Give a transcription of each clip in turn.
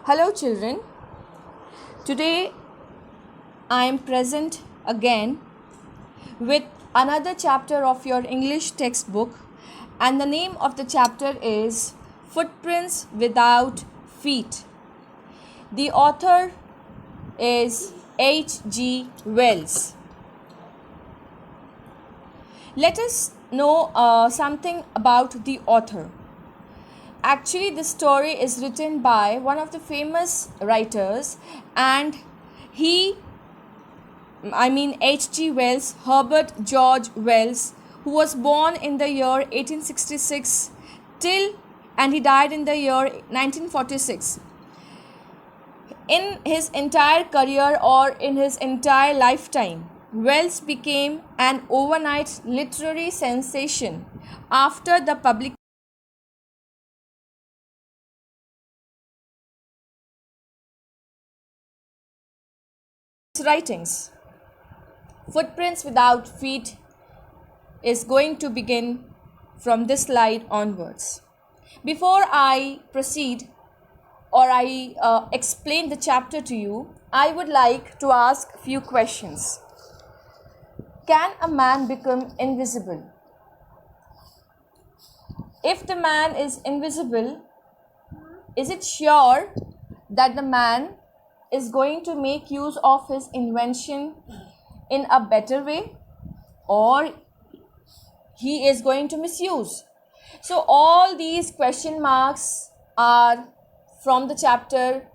Hello, children. Today I am present again with another chapter of your English textbook, and the name of the chapter is Footprints Without Feet. The author is H.G. Wells. Let us know something about the author. Actually, this story is written by one of the famous writers, and H.G. Wells, Herbert George Wells, who was born in the year 1866 and he died in the year 1946. In his entire career or in his entire lifetime, Wells became an overnight literary sensation after the publication of his writings. Footprints Without Feet is going to begin from this slide onwards. Before I proceed or I explain the chapter to you, I would like to ask a few questions. Can a man become invisible? If the man is invisible, is it sure that the man is going to make use of his invention in a better way, or he is going to misuse? So all these question marks are from the chapter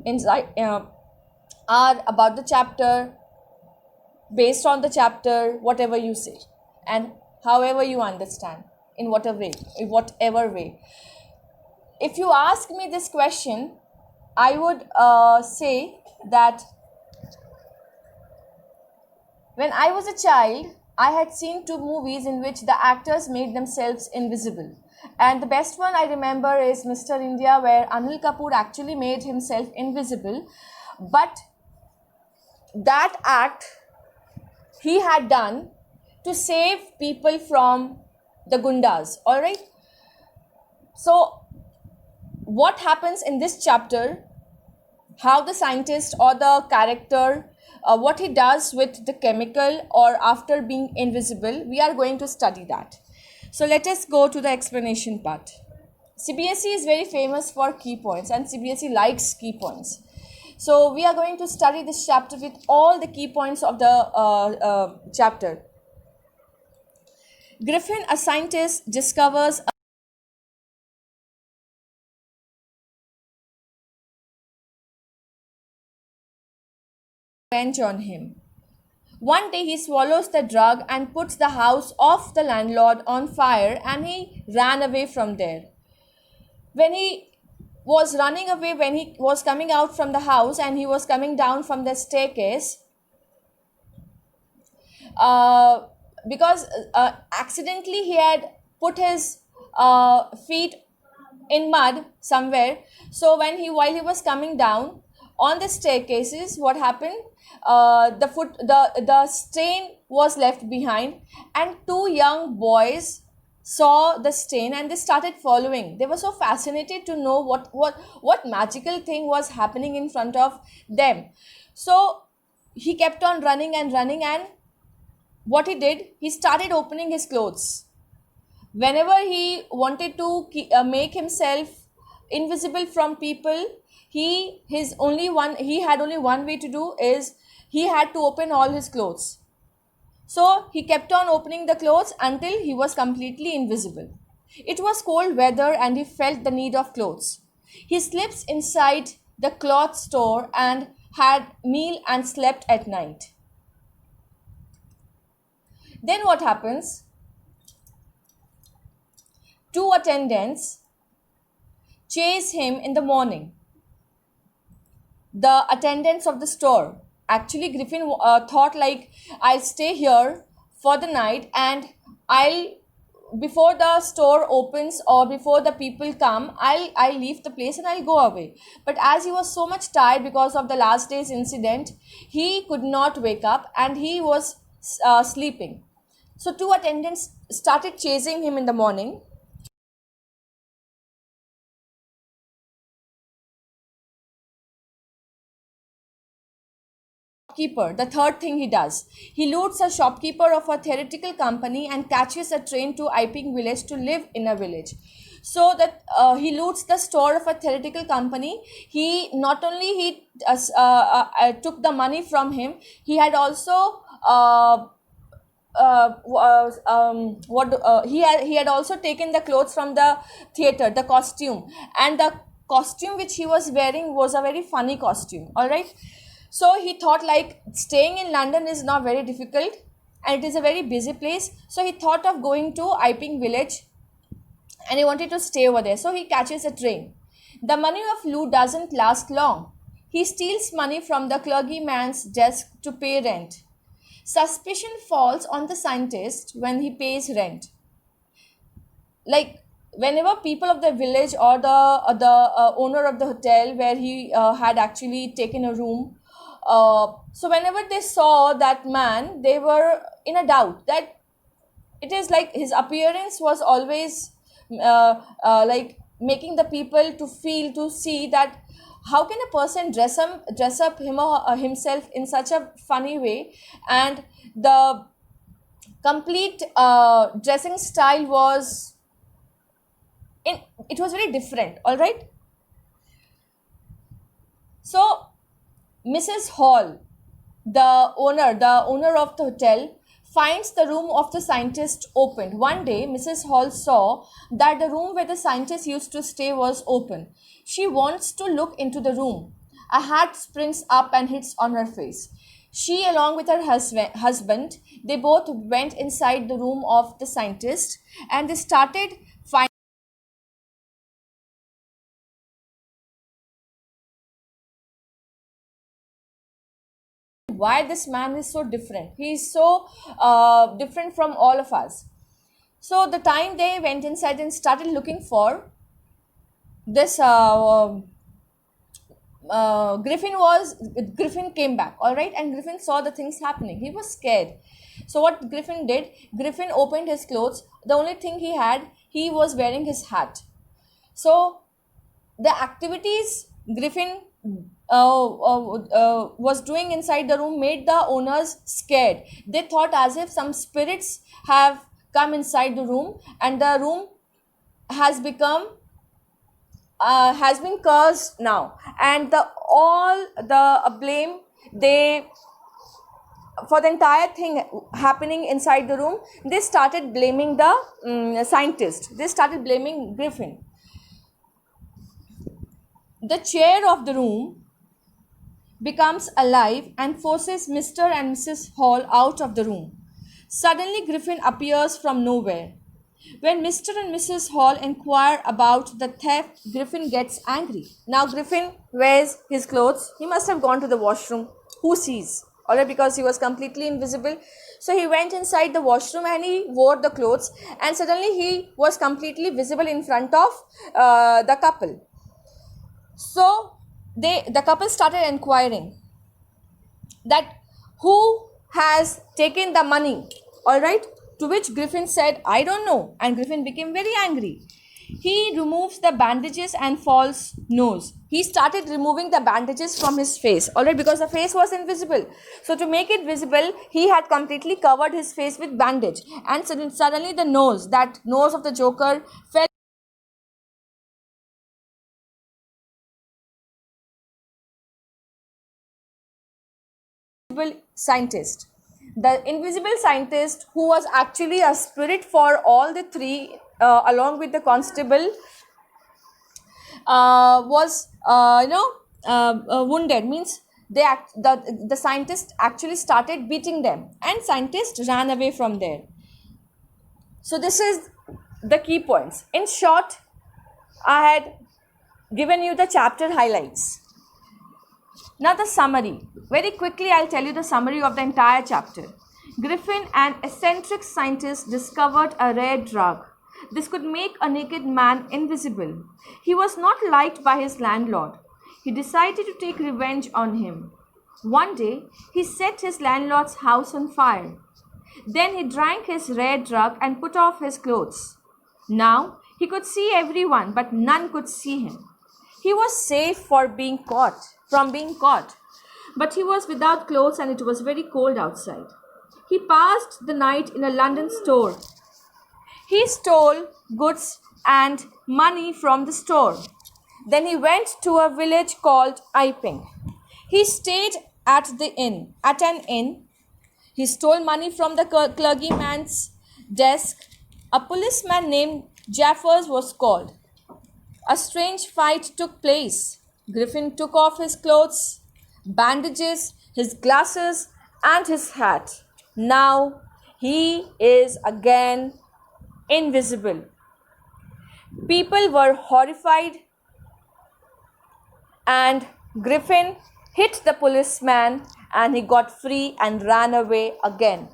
inside, are about the chapter, based on the chapter, whatever you say and however you understand, in whatever way. If you ask me this question, I would say that when I was a child, I had seen two movies in which the actors made themselves invisible. And the best one I remember is Mr. India, where Anil Kapoor actually made himself invisible. But that act he had done to save people from the gundas. Alright? So, what happens in this chapter, how the scientist or the character, what he does with the chemical or after being invisible, we are going to study that. So let us go to the explanation part. CBSE is very famous for key points, and CBSE likes key points. So we are going to study this chapter with all the key points of the chapter. Griffin, a scientist, discovers revenge on him. One day he swallows the drug and puts the house of the landlord on fire, and he ran away from there. When he was running away, when he was coming out from the house and he was coming down from the staircase, because accidentally he had put his feet in mud somewhere. So while he was coming down on the staircases, what happened? The stain was left behind, and two young boys saw the stain and they started following. They were so fascinated to know what magical thing was happening in front of them. So he kept on running and running, and what he did, he started opening his clothes. Whenever he wanted to make himself invisible from people, he had only one way to do, is he had to open all his clothes. So he kept on opening the clothes until he was completely invisible. It was cold weather and he felt the need of clothes. He slips inside the cloth store and had meal and slept at night. Then what happens? Two attendants chase him in the morning. The attendants of the store. Actually, Griffin thought, like, I'll stay here for the night, and before the store opens or before the people come, I'll leave the place and I'll go away. But as he was so much tired because of the last day's incident, he could not wake up and he was sleeping. So two attendants started chasing him in the morning. Shopkeeper, the third thing he does, he loots a shopkeeper of a theatrical company and catches a train to Iping village to live in a village. So that he loots the store of a theatrical company. He not only took the money from him, he had also he had also taken the clothes from the theater, the costume, and the costume which he was wearing was a very funny costume. All right. So he thought like staying in London is not very difficult and it is a very busy place. So he thought of going to Iping village and he wanted to stay over there. So he catches a train. The money of loot doesn't last long. He steals money from the clergyman's desk to pay rent. Suspicion falls on the scientist when he pays rent. Like whenever people of the village or the owner of the hotel where he had actually taken a room, so whenever they saw that man, they were in a doubt that it is like his appearance was always like making the people to feel, to see that how can a person dress up him or himself in such a funny way, and the complete dressing style was in, it was very different. All right. So Mrs. Hall, the owner of the hotel, finds the room of the scientist opened. One day, Mrs. Hall saw that the room where the scientist used to stay was open. She wants to look into the room. A hat springs up and hits on her face. She, along with her husband, they both went inside the room of the scientist and they started finding why this man is so different. He is so different from all of us. So the time they went inside and started looking for this Griffin came back. All right. And Griffin saw the things happening. He was scared. So what Griffin did, Griffin opened his clothes. The only thing he had, he was wearing his hat. So the activities Griffin was doing inside the room made the owners scared. They thought as if some spirits have come inside the room and the room has become has been cursed now, and the all the blame they for the entire thing happening inside the room, they started blaming the scientist. They started blaming Griffin. The chair of the room becomes alive and forces Mr. and Mrs. Hall out of the room. Suddenly, Griffin appears from nowhere. When Mr. and Mrs. Hall inquire about the theft, Griffin gets angry. Now, Griffin wears his clothes. He must have gone to the washroom. Who sees? Alright, because he was completely invisible. So he went inside the washroom and he wore the clothes, and suddenly he was completely visible in front of the couple. So the couple started inquiring that who has taken the money. All right. To which Griffin said, I don't know. And Griffin became very angry. He removes the bandages and false nose. He started removing the bandages from his face. All right, because the face was invisible. So to make it visible, he had completely covered his face with bandage. And suddenly the nose, that nose of the Joker, fell. Scientist. The invisible scientist, who was actually a spirit for all the three, along with the constable, was wounded. Means the scientist actually started beating them, and scientist ran away from there. So this is the key points. In short, I had given you the chapter highlights. Now the summary. Very quickly, I'll tell you the summary of the entire chapter. Griffin, an eccentric scientist, discovered a rare drug. This could make a naked man invisible. He was not liked by his landlord. He decided to take revenge on him. One day, he set his landlord's house on fire. Then he drank his rare drug and put off his clothes. Now, he could see everyone, but none could see him. He was safe from being caught. But he was without clothes and it was very cold outside. He passed the night in a London store. He stole goods and money from the store. Then he went to a village called Iping. He stayed at an inn. He stole money from the clergyman's desk. A policeman named Jaffers was called. A strange fight took place. Griffin took off his clothes, bandages, his glasses, and his hat. Now he is again invisible. People were horrified, and Griffin hit the policeman and he got free and ran away again.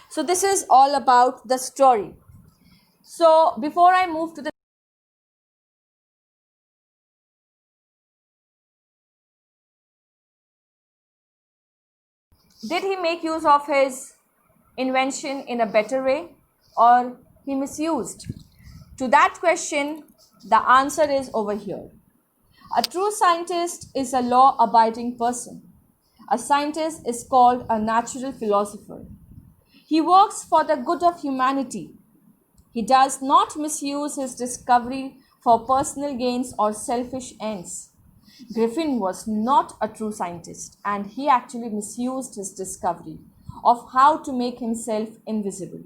So, this is all about the story. So, before I move to the did he make use of his invention in a better way or he misused? To that question, the answer is over here. A true scientist is a law abiding person. A scientist is called a natural philosopher. He works for the good of humanity. He does not misuse his discovery for personal gains or selfish ends. Griffin was not a true scientist and he actually misused his discovery of how to make himself invisible.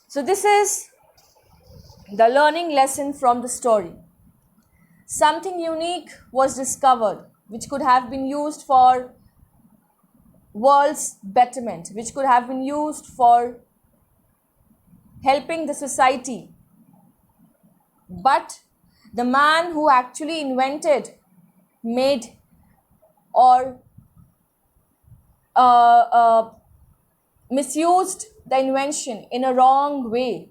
So, this is the learning lesson from the story. Something unique was discovered which could have been used for world's betterment, which could have been used for helping the society. But the man who actually invented, made, or misused the invention in a wrong way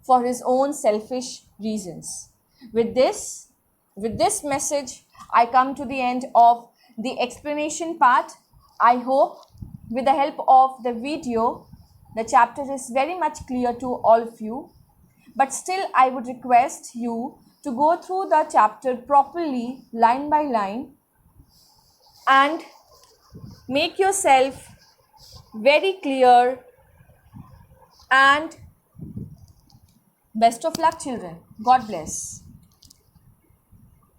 for his own selfish reasons. With this message, I come to the end of the explanation part. I hope with the help of the video, the chapter is very much clear to all of you. But still, I would request you to go through the chapter properly, line by line, and make yourself very clear. And best of luck, children. God bless.